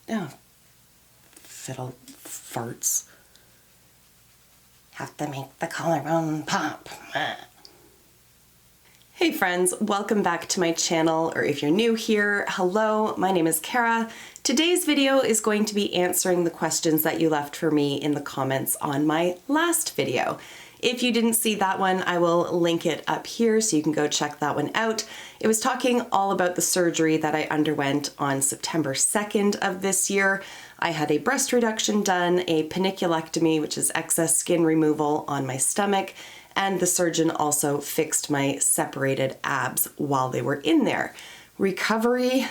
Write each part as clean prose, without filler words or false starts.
Oh, fiddle farts. Have to make the collarbone pop. Hey friends, welcome back to my channel, or if you're new here, hello, my name is Kara. Today's video is going to be answering the questions that you left for me in the comments on my last video. If you didn't see that one, I will link it up here so you can go check that one out. It was talking all about the surgery that I underwent on September 2nd of this year. I had a breast reduction done, a panniculectomy, which is excess skin removal on my stomach, and the surgeon also fixed my separated abs while they were in there. Recovery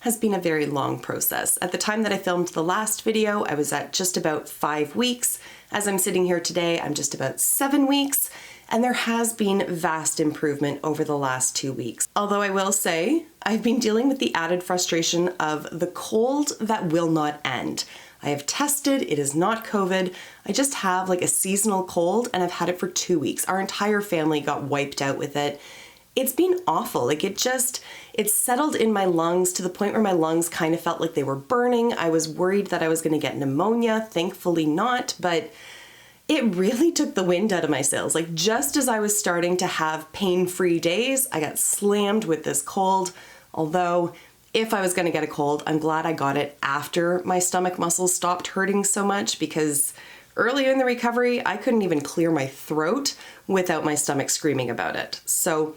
has been a very long process. At the time that I filmed the last video, I was at just about 5 weeks. As I'm sitting here today, I'm just about 7 weeks, and there has been vast improvement over the last 2 weeks. Although I will say, I've been dealing with the added frustration of the cold that will not end. I have tested, it is not COVID. I just have like a seasonal cold and I've had it for 2 weeks. Our entire family got wiped out with it. It's been awful. Like it settled in my lungs to the point where my lungs kind of felt like they were burning. I was worried that I was going to get pneumonia. Thankfully not, but it really took the wind out of my sails. Like just as I was starting to have pain-free days, I got slammed with this cold. Although if I was going to get a cold, I'm glad I got it after my stomach muscles stopped hurting so much, because earlier in the recovery, I couldn't even clear my throat without my stomach screaming about it. So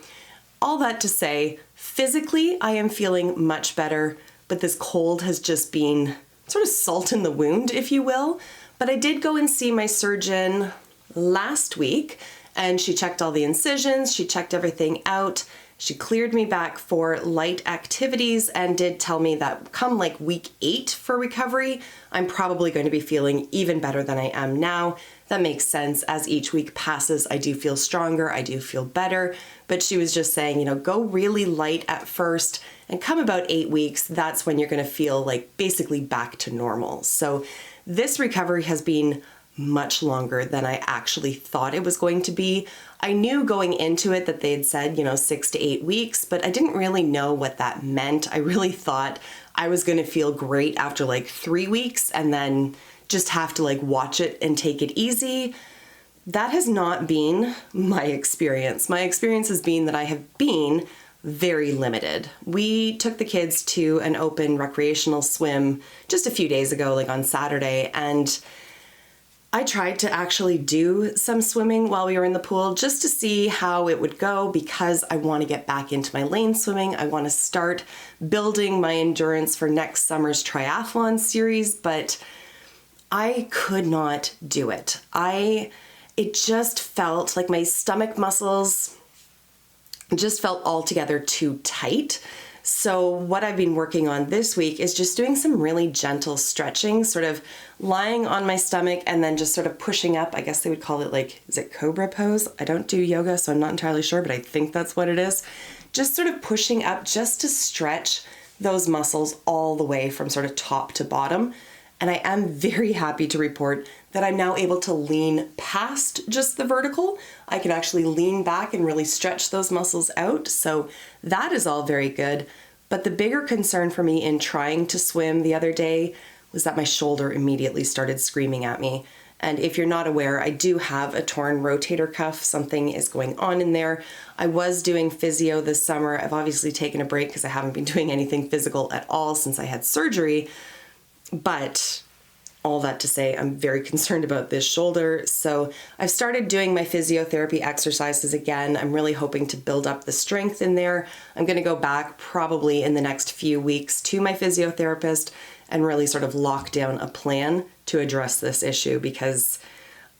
all that to say, physically, I am feeling much better, but this cold has just been sort of salt in the wound, if you will. But I did go and see my surgeon last week, and she checked all the incisions, she checked everything out. She cleared me back for light activities and did tell me that come like week 8 for recovery, I'm probably going to be feeling even better than I am now. That makes sense. As each week passes, I do feel stronger, I do feel better. But she was just saying, you know, go really light at first, and come about 8 weeks, that's when you're going to feel like basically back to normal. So this recovery has been much longer than I actually thought it was going to be. I knew going into it that they had said, 6 to 8 weeks, but I didn't really know what that meant. I really thought I was going to feel great after like 3 weeks and then just have to like watch it and take it easy. That has not been my experience. My experience has been that I have been very limited. We took the kids to an open recreational swim just a few days ago, like on Saturday, and I tried to actually do some swimming while we were in the pool just to see how it would go, because I want to get back into my lane swimming. I want to start building my endurance for next summer's triathlon series, but I could not do it. It just felt like my stomach muscles just felt altogether too tight. So what I've been working on this week is just doing some really gentle stretching, sort of lying on my stomach and then just sort of pushing up. I guess they would call it like, is it cobra pose? I don't do yoga, so I'm not entirely sure, but I think that's what it is. Just sort of pushing up just to stretch those muscles all the way from sort of top to bottom. And I am very happy to report that I'm now able to lean past just the vertical. I can actually lean back and really stretch those muscles out. So that is all very good. But the bigger concern for me in trying to swim the other day was that my shoulder immediately started screaming at me. And if you're not aware, I do have a torn rotator cuff. Something is going on in there. I was doing physio this summer. I've obviously taken a break because I haven't been doing anything physical at all since I had surgery. But all that to say, I'm very concerned about this shoulder. So I've started doing my physiotherapy exercises again. I'm really hoping to build up the strength in there. I'm going to go back probably in the next few weeks to my physiotherapist and really sort of lock down a plan to address this issue, because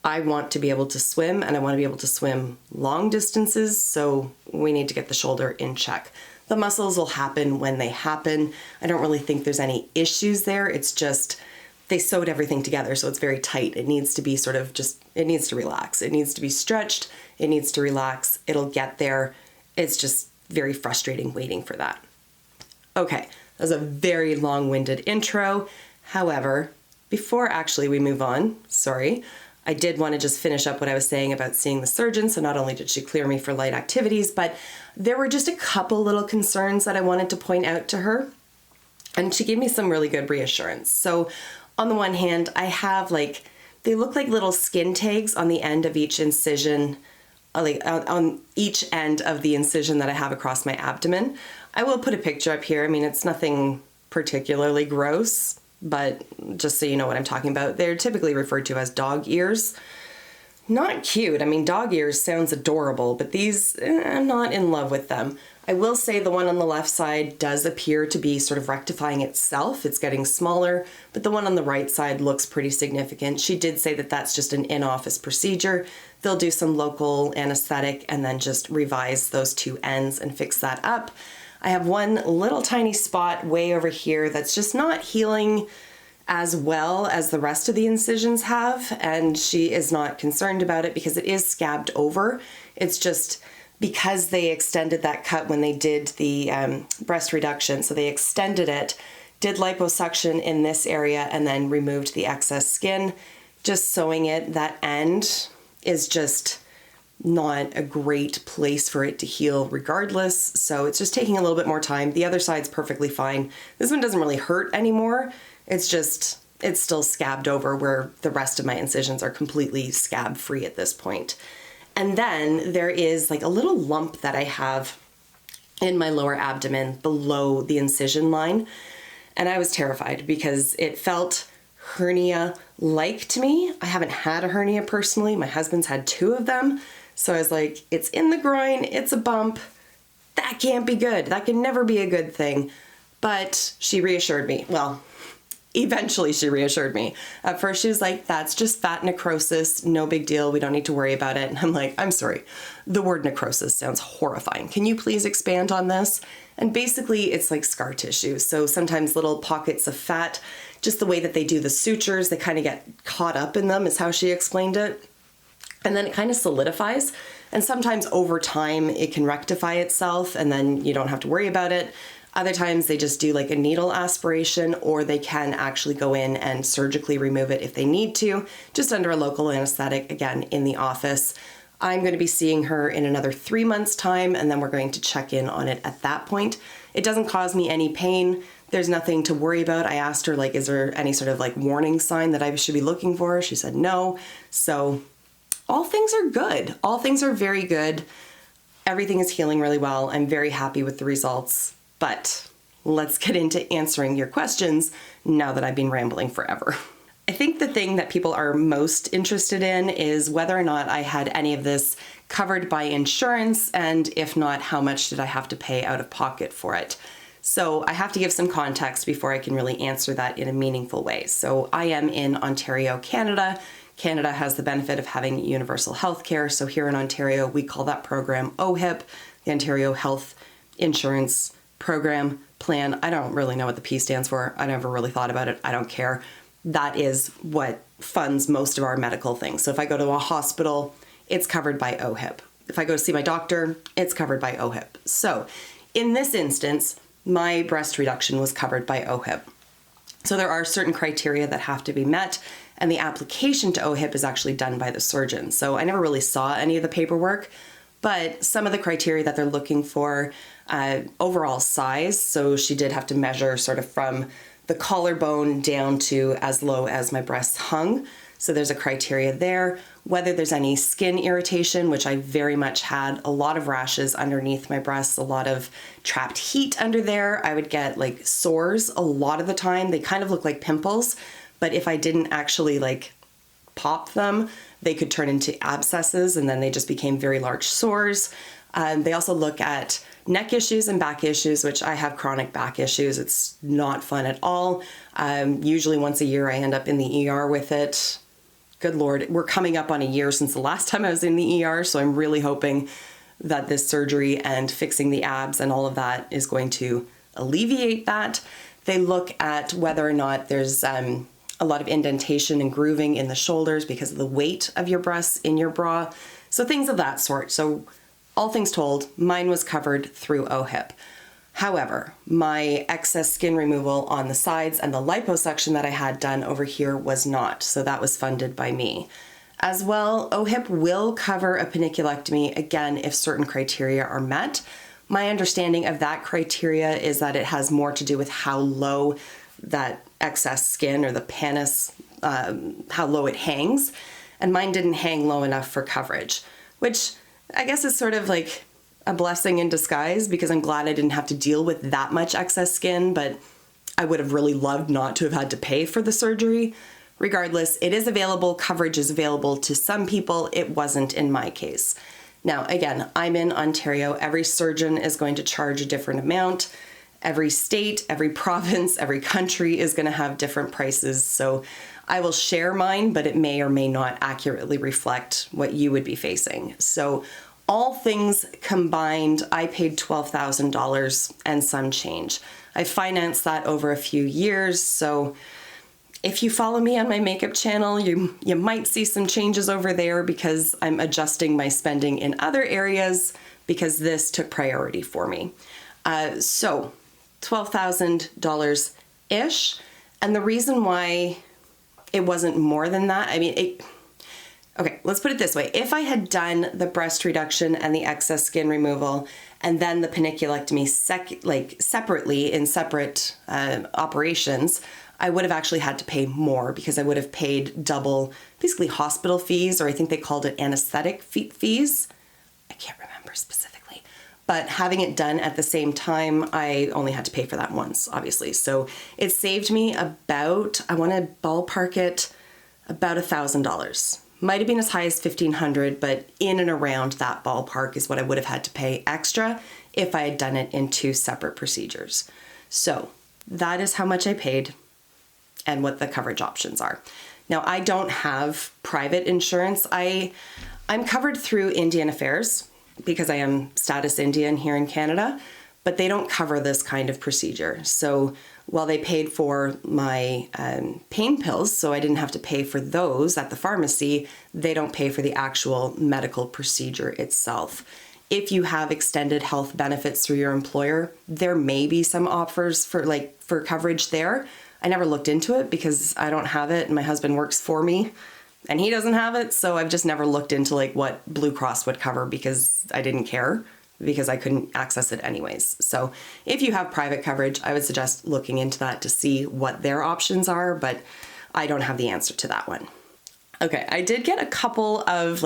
I want to be able to swim and I want to be able to swim long distances. So we need to get the shoulder in check. The muscles will happen when they happen. I don't really think there's any issues there. It's just they sewed everything together, so it's very tight. It needs to be sort of it needs to relax. It needs to be stretched. It needs to relax. It'll get there. It's just very frustrating waiting for that. Okay, that was a very long-winded intro. However, before actually we move on, I did want to just finish up what I was saying about seeing the surgeon. So not only did she clear me for light activities, but there were just a couple little concerns that I wanted to point out to her. And she gave me some really good reassurance. So on the one hand, I have they look like little skin tags on the end of each incision, on each end of the incision that I have across my abdomen. I will put a picture up here. I mean, it's nothing particularly gross, but just so you know what I'm talking about, they're typically referred to as dog ears. Not cute. I mean, dog ears sounds adorable, but these, I'm not in love with them. I will say the one on the left side does appear to be sort of rectifying itself. It's getting smaller, but the one on the right side looks pretty significant. She did say that that's just an in-office procedure. They'll do some local anesthetic and then just revise those two ends and fix that up. I have one little tiny spot way over here that's just not healing as well as the rest of the incisions have, and she is not concerned about it because it is scabbed over. It's just because they extended that cut when they did the breast reduction, so they extended it, did liposuction in this area, and then removed the excess skin. Just sewing it, that end is just not a great place for it to heal regardless, so it's just taking a little bit more time. The other side's perfectly fine. This one doesn't really hurt anymore. It's still scabbed over where the rest of my incisions are completely scab free at this point. And then there is like a little lump that I have in my lower abdomen below the incision line. And I was terrified because it felt hernia-like to me. I haven't had a hernia personally. My husband's had 2 of them. So I was like, it's in the groin, it's a bump. That can't be good. That can never be a good thing. But she reassured me. Well, eventually she reassured me. At first she was like, that's just fat necrosis, no big deal, we don't need to worry about it. And I'm like, I'm sorry, the word necrosis sounds horrifying. Can you please expand on this? And basically it's like scar tissue. So sometimes little pockets of fat, just the way that they do the sutures, they kind of get caught up in them is how she explained it. And then it kind of solidifies. And sometimes over time it can rectify itself and then you don't have to worry about it. Other times they just do like a needle aspiration, or they can actually go in and surgically remove it if they need to, just under a local anesthetic, again, in the office. I'm going to be seeing her in another 3 months' time, and then we're going to check in on it at that point. It doesn't cause me any pain. There's nothing to worry about. I asked her, like, is there any sort of like warning sign that I should be looking for? She said no. So all things are good. All things are very good. Everything is healing really well. I'm very happy with the results. But let's get into answering your questions now that I've been rambling forever. I think the thing that people are most interested in is whether or not I had any of this covered by insurance, and if not, how much did I have to pay out of pocket for it? So I have to give some context before I can really answer that in a meaningful way. So I am in Ontario, Canada. Canada has the benefit of having universal health care. So here in Ontario, we call that program OHIP, the Ontario Health Insurance Program Plan. I don't really know what the P stands for. I never really thought about it. I don't care. That is what funds most of our medical things. So if I go to a hospital, it's covered by OHIP. If I go to see my doctor, it's covered by OHIP. So in this instance, my breast reduction was covered by OHIP. So there are certain criteria that have to be met, and the application to OHIP is actually done by the surgeon. So I never really saw any of the paperwork, but some of the criteria that they're looking for, overall size. So she did have to measure sort of from the collarbone down to as low as my breasts hung. So there's a criteria there. Whether there's any skin irritation, which I very much had, a lot of rashes underneath my breasts, a lot of trapped heat under there. I would get like sores a lot of the time. They kind of look like pimples, but if I didn't actually like pop them, they could turn into abscesses, and then they just became very large sores. They also look at neck issues and back issues, which I have chronic back issues. It's not fun at all. Usually once a year I end up in the ER with it. Good Lord, we're coming up on a year since the last time I was in the ER, so I'm really hoping that this surgery and fixing the abs and all of that is going to alleviate that. They look at whether or not there's a lot of indentation and grooving in the shoulders because of the weight of your breasts in your bra. So things of that sort. So all things told, mine was covered through OHIP. However, my excess skin removal on the sides and the liposuction that I had done over here was not, so that was funded by me. As well, OHIP will cover a panniculectomy, again, if certain criteria are met, My understanding of that criteria is that it has more to do with how low that excess skin or the pannus, how low it hangs. And mine didn't hang low enough for coverage, which I guess is sort of like a blessing in disguise because I'm glad I didn't have to deal with that much excess skin, but I would have really loved not to have had to pay for the surgery. Regardless, it is available. Coverage is available to some people. It wasn't in my case. Now, again, I'm in Ontario. Every surgeon is going to charge a different amount. Every state, every province, every country is going to have different prices. So I will share mine, but it may or may not accurately reflect what you would be facing. So all things combined, I paid $12,000 and some change. I financed that over a few years. So if you follow me on my makeup channel, you might see some changes over there because I'm adjusting my spending in other areas because this took priority for me. So $12,000-ish. And the reason why it wasn't more than that, okay, let's put it this way. If I had done the breast reduction and the excess skin removal and then the panniculectomy separately in separate operations, I would have actually had to pay more because I would have paid double, basically hospital fees, or I think they called it anesthetic fees. I can't remember specifically. But having it done at the same time, I only had to pay for that once, obviously. So it saved me about, I want to ballpark it, about $1,000. Might have been as high as $1,500, but in and around that ballpark is what I would have had to pay extra if I had done it in 2 separate procedures. So that is how much I paid and what the coverage options are. Now, I don't have private insurance. I'm covered through Indian Affairs because I am status Indian here in Canada, but they don't cover this kind of procedure. So while they paid for my pain pills, so I didn't have to pay for those at the pharmacy, they don't pay for the actual medical procedure itself. If you have extended health benefits through your employer, there may be some offers for coverage there. I never looked into it because I don't have it and my husband works for me and he doesn't have it. So I've just never looked into what Blue Cross would cover because I didn't care because I couldn't access it anyways. So if you have private coverage, I would suggest looking into that to see what their options are, but I don't have the answer to that one. Okay, I did get a couple of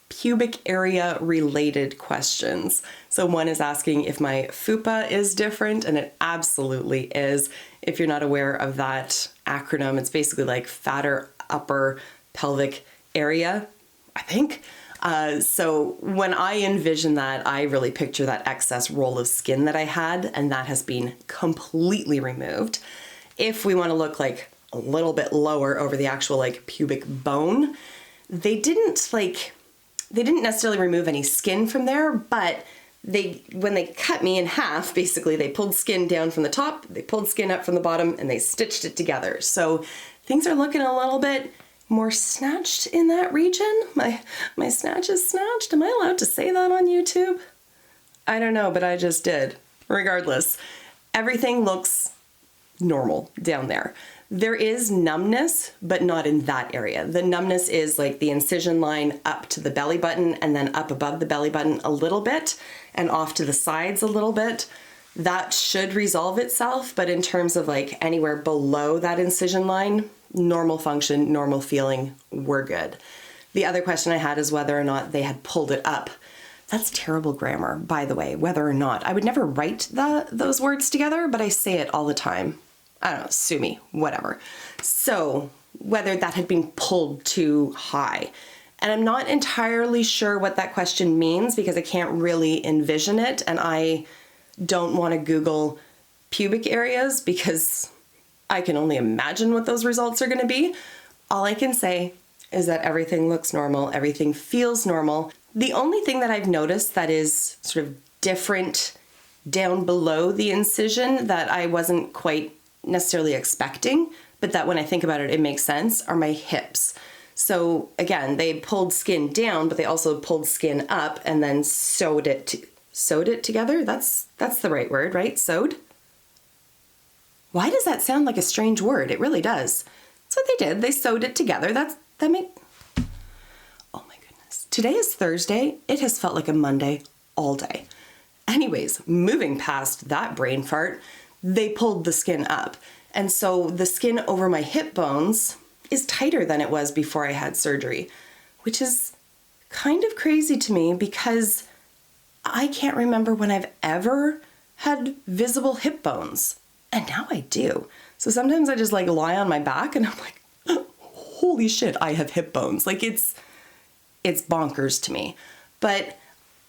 pubic area related questions. So one is asking if my fupa is different, and it absolutely is. If you're not aware of that acronym, it's basically fatter upper pelvic area, I think. So when I envision that, I really picture that excess roll of skin that I had, and that has been completely removed. If we want to look a little bit lower over the actual pubic bone, they didn't necessarily remove any skin from there, but when they cut me in half, basically they pulled skin down from the top, they pulled skin up from the bottom, and they stitched it together. So things are looking a little bit more snatched in that region. My snatch is snatched. Am I allowed to say that on YouTube? I don't know, but I just did. Regardless, everything looks normal down there. There is numbness, but not in that area. The numbness is the incision line up to the belly button and then up above the belly button a little bit and off to the sides a little bit. That should resolve itself, but in terms of anywhere below that incision line, normal function, normal feeling, we're good. The other question I had is whether or not they had pulled it up. That's terrible grammar, by the way, whether or not. I would never write those words together, but I say it all the time. I don't know, sue me, whatever. So whether that had been pulled too high. And I'm not entirely sure what that question means because I can't really envision it. And I don't want to Google pubic areas because I can only imagine what those results are going to be. All I can say is that everything looks normal. Everything feels normal. The only thing that I've noticed that is sort of different down below the incision that I wasn't quite necessarily expecting, but that when I think about it, it makes sense, are my hips. So again, they pulled skin down, but they also pulled skin up and then sewed it together. That's the right word, right? Sewed? Why does that sound like a strange word? It really does. That's what they did. They sewed it together. Oh my goodness. Today is Thursday. It has felt like a Monday all day. Anyways, moving past that brain fart, they pulled the skin up. And so the skin over my hip bones is tighter than it was before I had surgery, which is kind of crazy to me because I can't remember when I've ever had visible hip bones. And now I do. So sometimes I just like lie on my back and I'm like, holy shit, I have hip bones. Like it's bonkers to me. But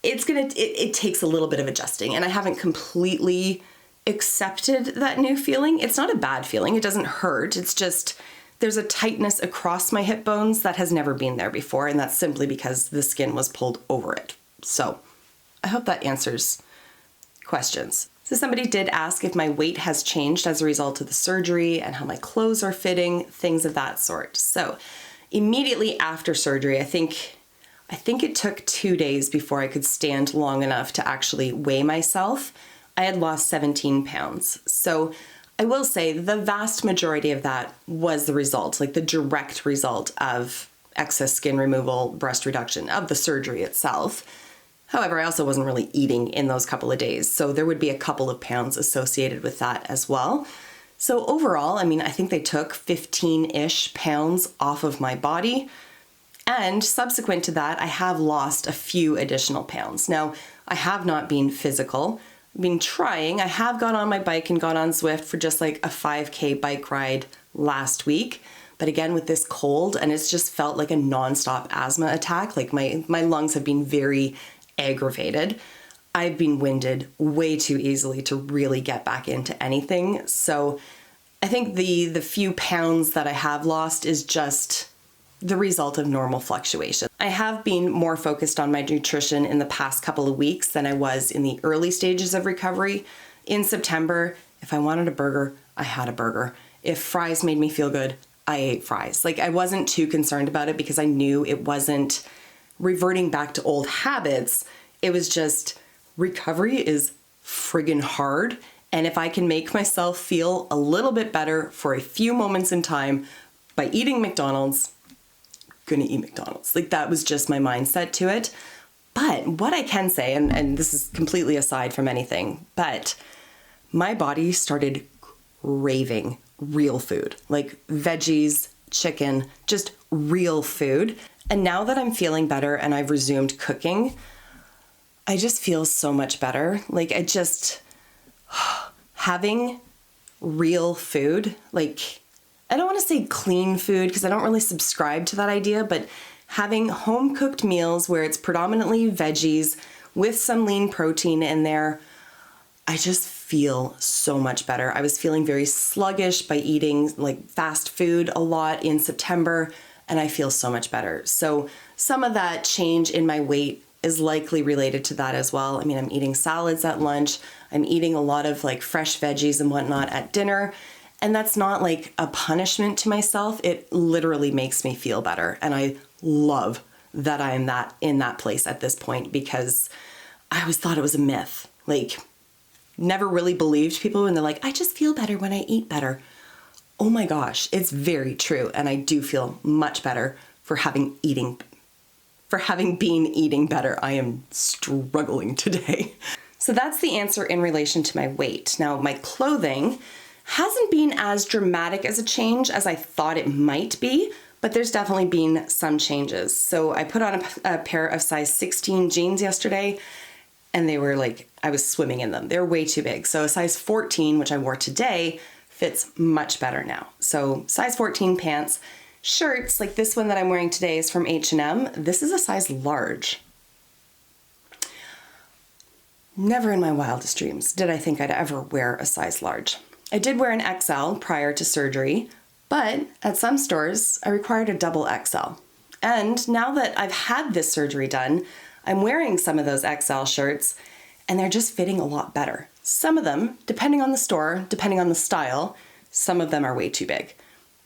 it takes a little bit of adjusting, and I haven't completely accepted that new feeling. It's not a bad feeling. It doesn't hurt. It's just there's a tightness across my hip bones that has never been there before, and that's simply because the skin was pulled over it. So I hope that answers questions. So somebody did ask if my weight has changed as a result of the surgery and how my clothes are fitting, things of that sort. So immediately after surgery, I think it took 2 days before I could stand long enough to actually weigh myself. I had lost 17 pounds. So I will say the vast majority of that was the result, like the direct result of excess skin removal, breast reduction, of the surgery itself. However, I also wasn't really eating in those couple of days, so there would be a couple of pounds associated with that as well. So overall, I mean, I think they took 15-ish pounds off of my body. And subsequent to that, I have lost a few additional pounds. Now, I have not been physical. I've been trying. I have got on my bike and got on Zwift for just like a 5K bike ride last week. But again, with this cold, and it's just felt like a nonstop asthma attack. Like my lungs have been very aggravated. I've been winded way too easily to really get back into anything. So I think the few pounds that I have lost is just the result of normal fluctuation. I have been more focused on my nutrition in the past couple of weeks than I was in the early stages of recovery. In September, if I wanted a burger, I had a burger. If fries made me feel good, I ate fries. Like I wasn't too concerned about it because I knew it wasn't reverting back to old habits. It was just recovery is friggin' hard. And if I can make myself feel a little bit better for a few moments in time by eating McDonald's, gonna eat McDonald's. Like that was just my mindset to it. But what I can say, and this is completely aside from anything, but my body started craving real food, like veggies, chicken, just real food. And now that I'm feeling better and I've resumed cooking, I just feel so much better. Like having real food, like I don't want to say clean food because I don't really subscribe to that idea, but having home cooked meals where it's predominantly veggies with some lean protein in there, I just feel so much better. I was feeling very sluggish by eating like fast food a lot in September, and I feel so much better. So some of that change in my weight is likely related to that as well. I mean, I'm eating salads at lunch. I'm eating a lot of like fresh veggies and whatnot at dinner. And that's not like a punishment to myself. It literally makes me feel better. And I love that I am in that place at this point because I always thought it was a myth. Like, never really believed people when they're like, I just feel better when I eat better. Oh my gosh, it's very true. And I do feel much better for having been eating better. I am struggling today. So that's the answer in relation to my weight. Now, my clothing hasn't been as dramatic as a change as I thought it might be, but there's definitely been some changes. So I put on a pair of size 16 jeans yesterday, and they were like, I was swimming in them. They're way too big. So a size 14, which I wore today, fits much better now. So size 14 pants. Shirts, like this one that I'm wearing today is from H&M. This is a size large. Never in my wildest dreams did I think I'd ever wear a size large. I did wear an XL prior to surgery, but at some stores, I required a double XL. And now that I've had this surgery done, I'm wearing some of those XL shirts, and they're just fitting a lot better. Some of them, depending on the store, depending on the style, some of them are way too big.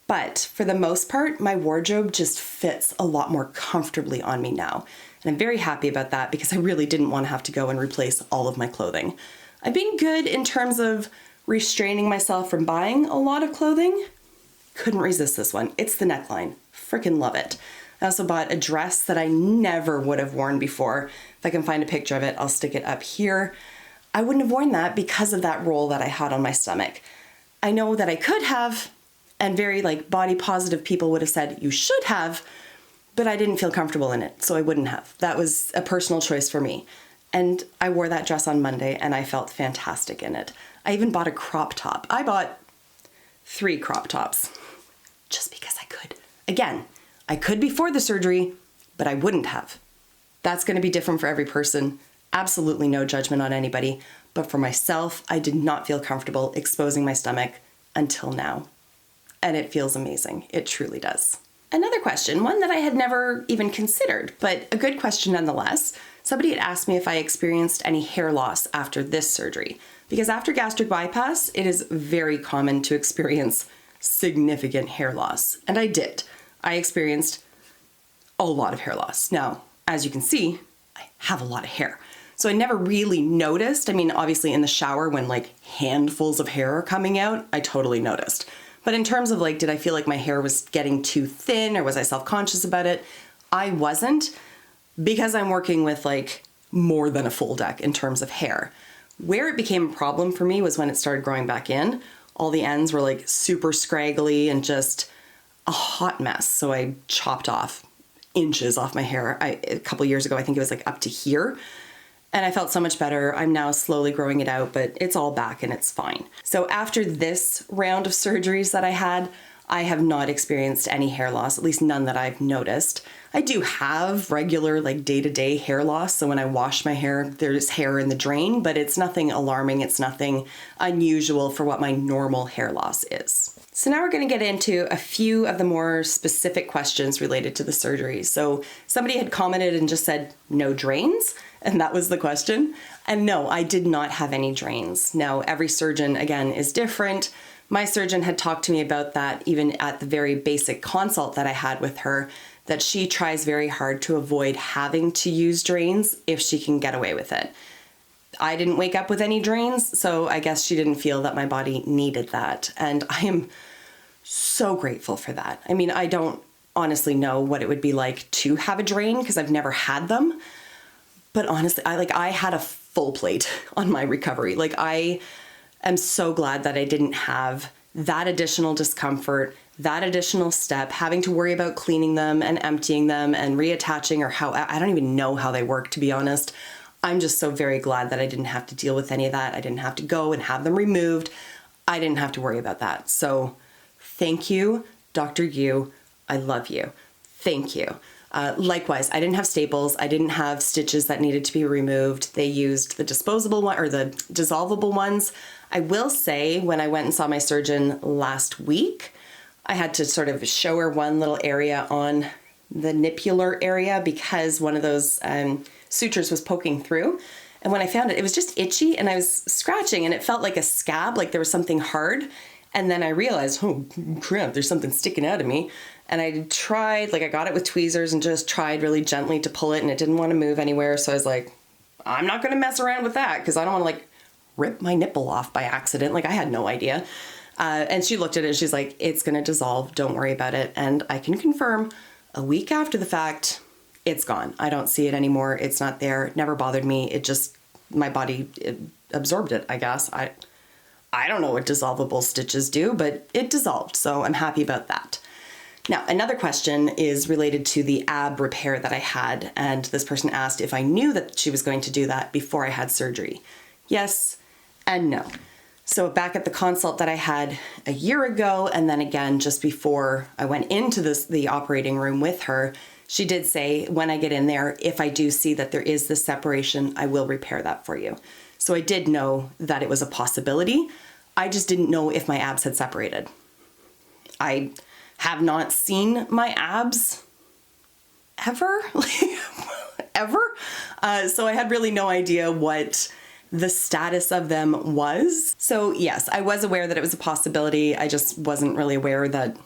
But for the most part, my wardrobe just fits a lot more comfortably on me now. And I'm very happy about that because I really didn't want to have to go and replace all of my clothing. I've been good in terms of restraining myself from buying a lot of clothing. Couldn't resist this one. It's the neckline. Freaking love it. I also bought a dress that I never would have worn before. If I can find a picture of it, I'll stick it up here. I wouldn't have worn that because of that roll that I had on my stomach. I know that I could have, and very like body positive people would have said you should have, but I didn't feel comfortable in it, so I wouldn't have. That was a personal choice for me. And I wore that dress on Monday and I felt fantastic in it. I even bought a crop top. I bought 3 crop tops just because I could. Again, I could before the surgery, but I wouldn't have. That's going to be different for every person. Absolutely no judgment on anybody. But for myself, I did not feel comfortable exposing my stomach until now. And it feels amazing. It truly does. Another question, one that I had never even considered, but a good question nonetheless. Somebody had asked me if I experienced any hair loss after this surgery. Because after gastric bypass, it is very common to experience significant hair loss. And I did. I experienced a lot of hair loss. Now, as you can see, I have a lot of hair. So I never really noticed. I mean, obviously in the shower when like handfuls of hair are coming out, I totally noticed. But in terms of like, did I feel like my hair was getting too thin or was I self-conscious about it? I wasn't, because I'm working with like more than a full deck in terms of hair. Where it became a problem for me was when it started growing back in. All the ends were like super scraggly and just a hot mess. So I chopped off inches off my hair. A couple years ago, I think it was like up to here. And I felt so much better. I'm now slowly growing it out, but it's all back and it's fine. So after this round of surgeries that I had, I have not experienced any hair loss, at least none that I've noticed. I do have regular like day-to-day hair loss. So when I wash my hair, there's hair in the drain, but it's nothing alarming. It's nothing unusual for what my normal hair loss is. So now we're going to get into a few of the more specific questions related to the surgery. So somebody had commented and just said, no drains? And that was the question. And no, I did not have any drains. Now, every surgeon, again, is different. My surgeon had talked to me about that even at the very basic consult that I had with her, that she tries very hard to avoid having to use drains if she can get away with it. I didn't wake up with any drains, so I guess she didn't feel that my body needed that. And I am so grateful for that. I mean, I don't honestly know what it would be like to have a drain because I've never had them. But honestly, I had a full plate on my recovery. Like, I am so glad that I didn't have that additional discomfort, that additional step, having to worry about cleaning them and emptying them and reattaching, or how, I don't even know how they work, to be honest. I'm just so very glad that I didn't have to deal with any of that. I didn't have to go and have them removed. I didn't have to worry about that. So thank you, Dr. Yu. I love you. Thank you. Likewise, I didn't have staples. I didn't have stitches that needed to be removed. They used the disposable one or the dissolvable ones. I will say when I went and saw my surgeon last week, I had to sort of show her one little area on the nipular area because one of those sutures was poking through. And when I found it, it was just itchy and I was scratching and it felt like a scab, like there was something hard. And then I realized, oh crap, there's something sticking out of me. And I tried, like I got it with tweezers and just tried really gently to pull it and it didn't want to move anywhere. So I was like, I'm not going to mess around with that because I don't want to like rip my nipple off by accident. Like I had no idea. And she looked at it and she's like, it's going to dissolve. Don't worry about it. And I can confirm a week after the fact, it's gone. I don't see it anymore. It's not there. It never bothered me. It just, my body absorbed it, I guess. I don't know what dissolvable stitches do, but it dissolved. So I'm happy about that. Now, another question is related to the ab repair that I had. And this person asked if I knew that she was going to do that before I had surgery. Yes and no. So back at the consult that I had a year ago, and then again just before I went into the operating room with her, she did say, when I get in there, if I do see that there is this separation, I will repair that for you. So I did know that it was a possibility. I just didn't know if my abs had separated. I have not seen my abs ever, ever. So I had really no idea what the status of them was. So yes, I was aware that it was a possibility. I just wasn't really aware that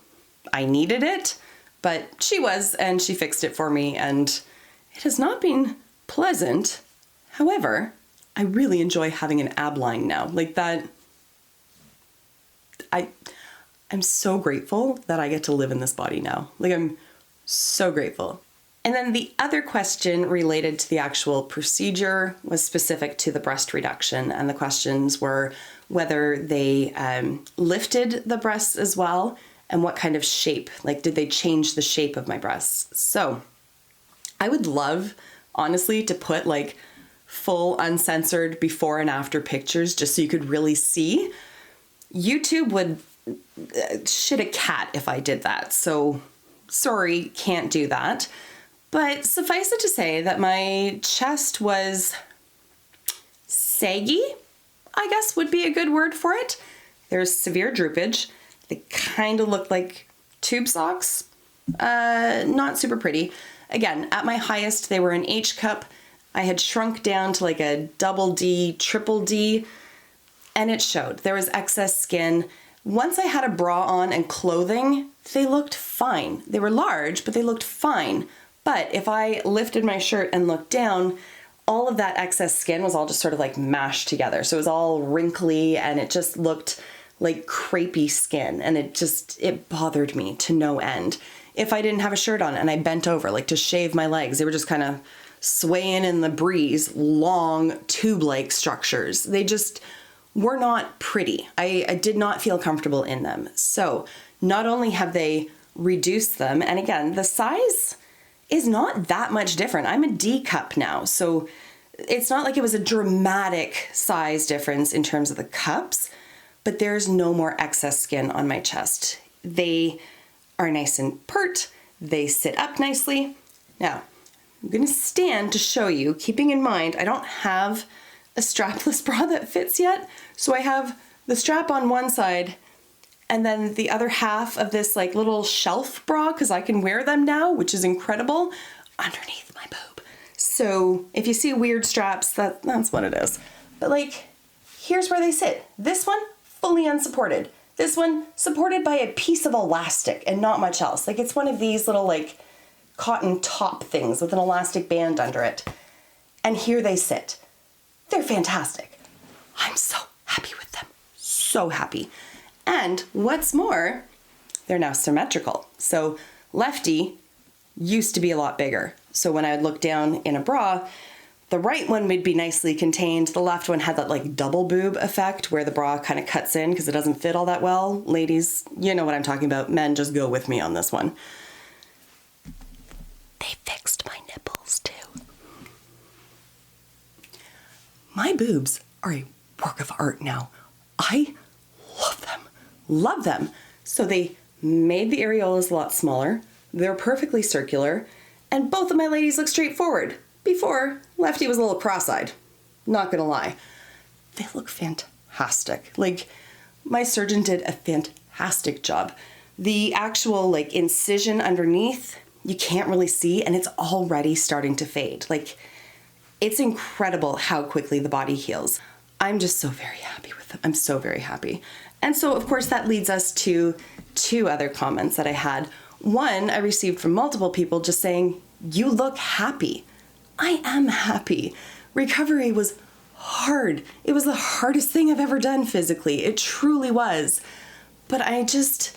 I needed it, but she was, and she fixed it for me, and it has not been pleasant. However, I really enjoy having an ab line now. Like that, I'm so grateful that I get to live in this body now. Like I'm so grateful. And then the other question related to the actual procedure was specific to the breast reduction. And the questions were whether they lifted the breasts as well and what kind of shape, like did they change the shape of my breasts? So I would love, honestly, to put like full uncensored before and after pictures just so you could really see. YouTube would shit a cat if I did that. So sorry, can't do that. But suffice it to say that my chest was saggy, I guess would be a good word for it. There's severe droopage. They kind of look like tube socks. Not super pretty. Again, at my highest, they were an H cup. I had shrunk down to like a double D, triple D, and it showed. There was excess skin. Once I had a bra on and clothing, they looked fine. They were large, but they looked fine. But if I lifted my shirt and looked down, all of that excess skin was all just sort of like mashed together. So it was all wrinkly and it just looked like crepey skin, and it bothered me to no end. If I didn't have a shirt on and I bent over like to shave my legs, they were just kind of swaying in the breeze, long tube-like structures. They just were not pretty. I did not feel comfortable in them. So not only have they reduced them, and again, the size is not that much different. I'm a D cup now, so it's not like it was a dramatic size difference in terms of the cups, but there's no more excess skin on my chest. They are nice and pert. They sit up nicely. Now, I'm gonna stand to show you, keeping in mind, I don't have a strapless bra that fits yet. So I have the strap on one side and then the other half of this like little shelf bra, because I can wear them now, which is incredible, underneath my boob. So if you see weird straps, that's what it is. But like, here's where they sit. This one, fully unsupported. This one, supported by a piece of elastic and not much else. Like it's one of these little like cotton top things with an elastic band under it. And here they sit. They're fantastic. I'm so happy with them. So happy. And what's more, they're now symmetrical. So lefty used to be a lot bigger. So when I would look down in a bra, the right one would be nicely contained. The left one had that like double boob effect where the bra kind of cuts in because it doesn't fit all that well. Ladies, you know what I'm talking about. Men, just go with me on this one. They fixed my nipples too. My boobs are a work of art now. I love them. Love them. So they made the areolas a lot smaller. They're perfectly circular. And both of my ladies look straightforward. Before, lefty was a little cross-eyed. Not gonna lie. They look fantastic. Like, my surgeon did a fantastic job. The actual like incision underneath, you can't really see, and it's already starting to fade. Like, it's incredible how quickly the body heals. I'm just so very happy with them. I'm so very happy. And so, of course, that leads us to two other comments that I had. One I received from multiple people just saying, you look happy. I am happy. Recovery was hard. It was the hardest thing I've ever done physically. It truly was. But I just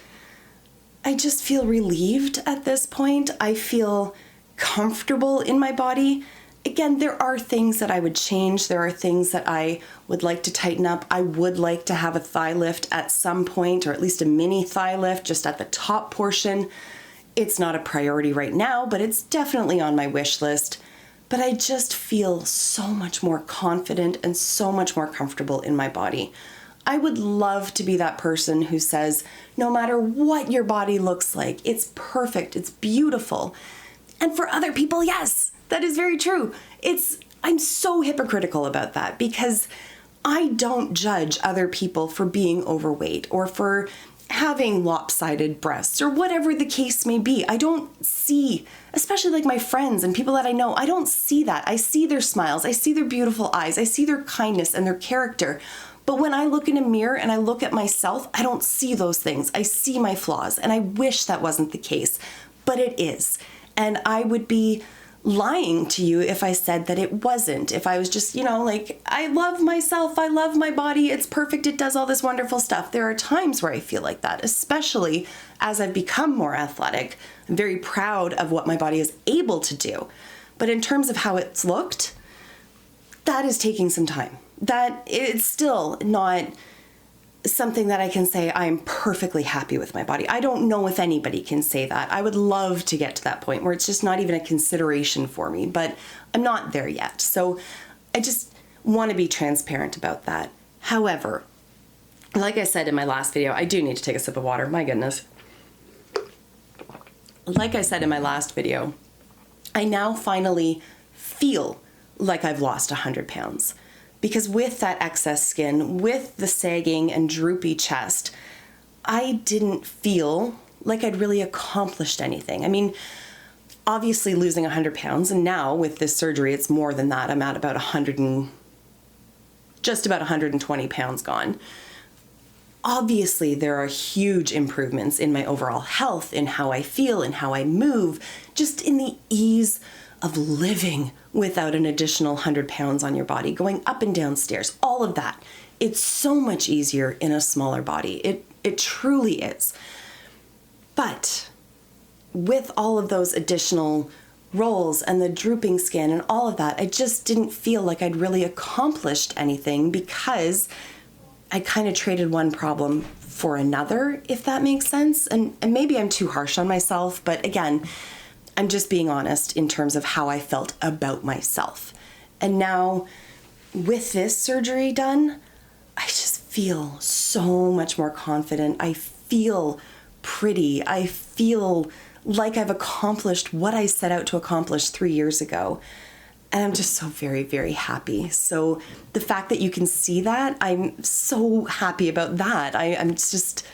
feel relieved at this point. I feel comfortable in my body. Again, there are things that I would change. There are things that I would like to tighten up. I would like to have a thigh lift at some point, or at least a mini thigh lift just at the top portion. It's not a priority right now, but it's definitely on my wish list. But I just feel so much more confident and so much more comfortable in my body. I would love to be that person who says, no matter what your body looks like, it's perfect, it's beautiful. And for other people, yes, that is very true. I'm so hypocritical about that because I don't judge other people for being overweight or for having lopsided breasts or whatever the case may be. I don't see, especially like my friends and people that I know, I don't see that. I see their smiles, I see their beautiful eyes, I see their kindness and their character. But when I look in a mirror and I look at myself, I don't see those things. I see my flaws, and I wish that wasn't the case, but it is. And I would be lying to you if I said that it wasn't. If I was just, like, I love myself, I love my body, it's perfect, it does all this wonderful stuff. There are times where I feel like that, especially as I've become more athletic. I'm very proud of what my body is able to do. But in terms of how it's looked, that is taking some time. That it's still not something that I can say I'm perfectly happy with my body. I don't know if anybody can say that. I would love to get to that point where it's just not even a consideration for me, but I'm not there yet. So I just want to be transparent about that. However, like I said in my last video, I do need to take a sip of water. My goodness. Like I said in my last video, I now finally feel like I've lost 100 pounds. Because with that excess skin, with the sagging and droopy chest, I didn't feel like I'd really accomplished anything. I mean, obviously losing 100 pounds, and now with this surgery, it's more than that. I'm at about just about 120 pounds gone. Obviously, there are huge improvements in my overall health, in how I feel, in how I move, just in the ease of living without an additional 100 pounds on your body, going up and down stairs, all of that. It's so much easier in a smaller body. It truly is. But with all of those additional rolls and the drooping skin and all of that, I just didn't feel like I'd really accomplished anything because I kind of traded one problem for another, if that makes sense. And maybe I'm too harsh on myself, but again, I'm just being honest in terms of how I felt about myself. And now with this surgery done, I just feel so much more confident. I feel pretty. I feel like I've accomplished what I set out to accomplish 3 years ago. And I'm just so very, very happy. So the fact that you can see that, I'm so happy about that. I'm just...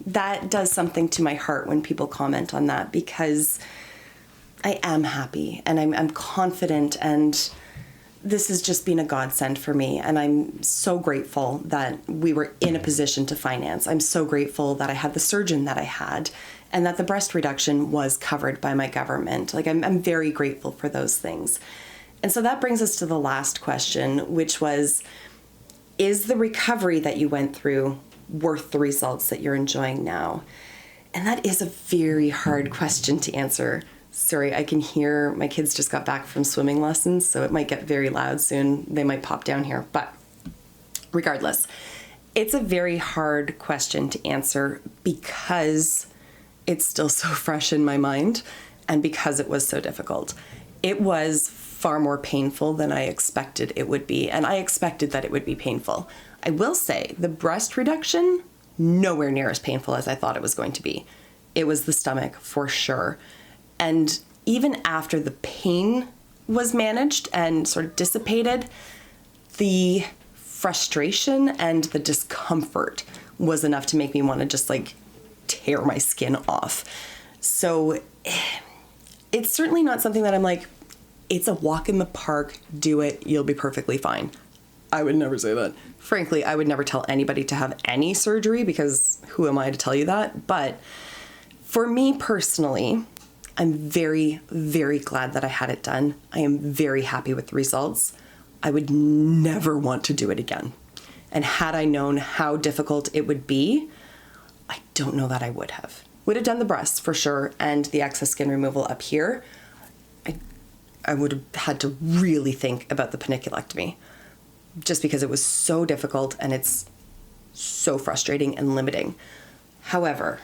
That does something to my heart when people comment on that, because I am happy and I'm confident, and this has just been a godsend for me. And I'm so grateful that we were in a position to finance. I'm so grateful that I had the surgeon that I had and that the breast reduction was covered by my government. Like I'm very grateful for those things. And so that brings us to the last question, which was, is the recovery that you went through worth the results that you're enjoying now? And that is a very hard question to answer. Sorry, I can hear my kids just got back from swimming lessons, so it might get very loud soon. They might pop down here. But regardless, it's a very hard question to answer because it's still so fresh in my mind and because it was so difficult. It was far more painful than I expected it would be, and I expected that it would be painful. I will say the breast reduction, nowhere near as painful as I thought it was going to be. It was the stomach for sure. And even after the pain was managed and sort of dissipated, the frustration and the discomfort was enough to make me want to just like tear my skin off. So it's certainly not something that I'm like, it's a walk in the park, do it, you'll be perfectly fine. I would never say that. Frankly, I would never tell anybody to have any surgery because who am I to tell you that? But for me personally, I'm very, very glad that I had it done. I am very happy with the results. I would never want to do it again. And had I known how difficult it would be, I don't know that I would have. Would have done the breasts for sure and the excess skin removal up here. I would have had to really think about the panniculectomy, just because it was so difficult and it's so frustrating and limiting. However,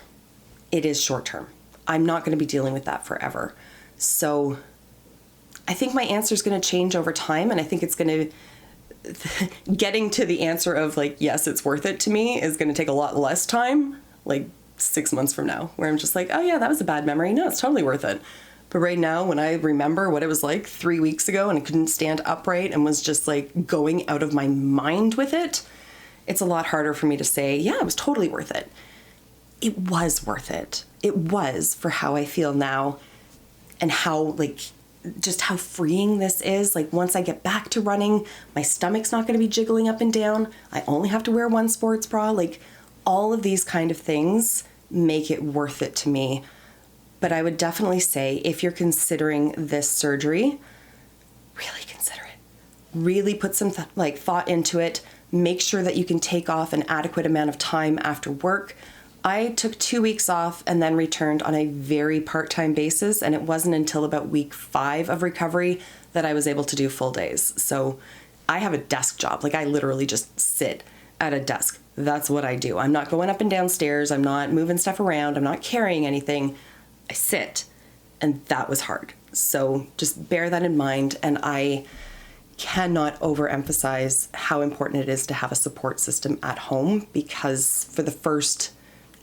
it is short term. I'm not going to be dealing with that forever. So I think my answer is going to change over time, and I think it's going to, getting to the answer of like, yes, it's worth it to me is going to take a lot less time, like 6 months from now, where I'm just like, oh yeah, that was a bad memory. No, it's totally worth it. But right now, when I remember what it was like 3 weeks ago and I couldn't stand upright and was just like going out of my mind with it, it's a lot harder for me to say, yeah, it was totally worth it. It was worth it. It was for how I feel now and how like, just how freeing this is. Like once I get back to running, my stomach's not going to be jiggling up and down. I only have to wear one sports bra. Like all of these kind of things make it worth it to me. But I would definitely say if you're considering this surgery, really consider it. Really put some thought into it. Make sure that you can take off an adequate amount of time after work. I took 2 weeks off and then returned on a very part-time basis, and it wasn't until about week 5 of recovery that I was able to do full days. So I have a desk job. Like, I literally just sit at a desk. That's what I do. I'm not going up and down stairs. I'm not moving stuff around. I'm not carrying anything. I sit, and that was hard. So just bear that in mind. And I cannot overemphasize how important it is to have a support system at home, because for the first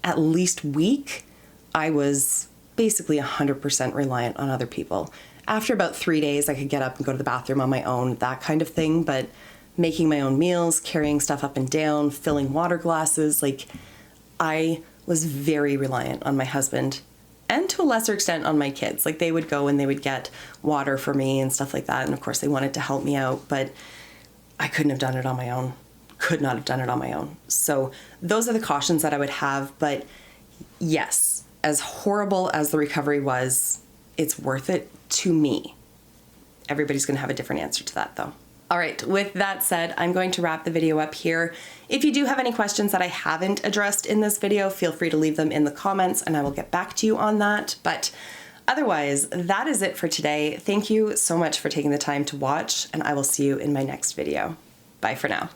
at least week, I was basically 100% reliant on other people. After about 3 days, I could get up and go to the bathroom on my own, that kind of thing. But making my own meals, carrying stuff up and down, filling water glasses, like, I was very reliant on my husband, and to a lesser extent on my kids. Like, they would go and they would get water for me and stuff like that. And of course they wanted to help me out, but I couldn't have done it on my own. Could not have done it on my own. So those are the cautions that I would have. But yes, as horrible as the recovery was, it's worth it to me. Everybody's going to have a different answer to that though. All right, with that said, I'm going to wrap the video up here. If you do have any questions that I haven't addressed in this video, feel free to leave them in the comments and I will get back to you on that. But otherwise, that is it for today. Thank you so much for taking the time to watch, and I will see you in my next video. Bye for now.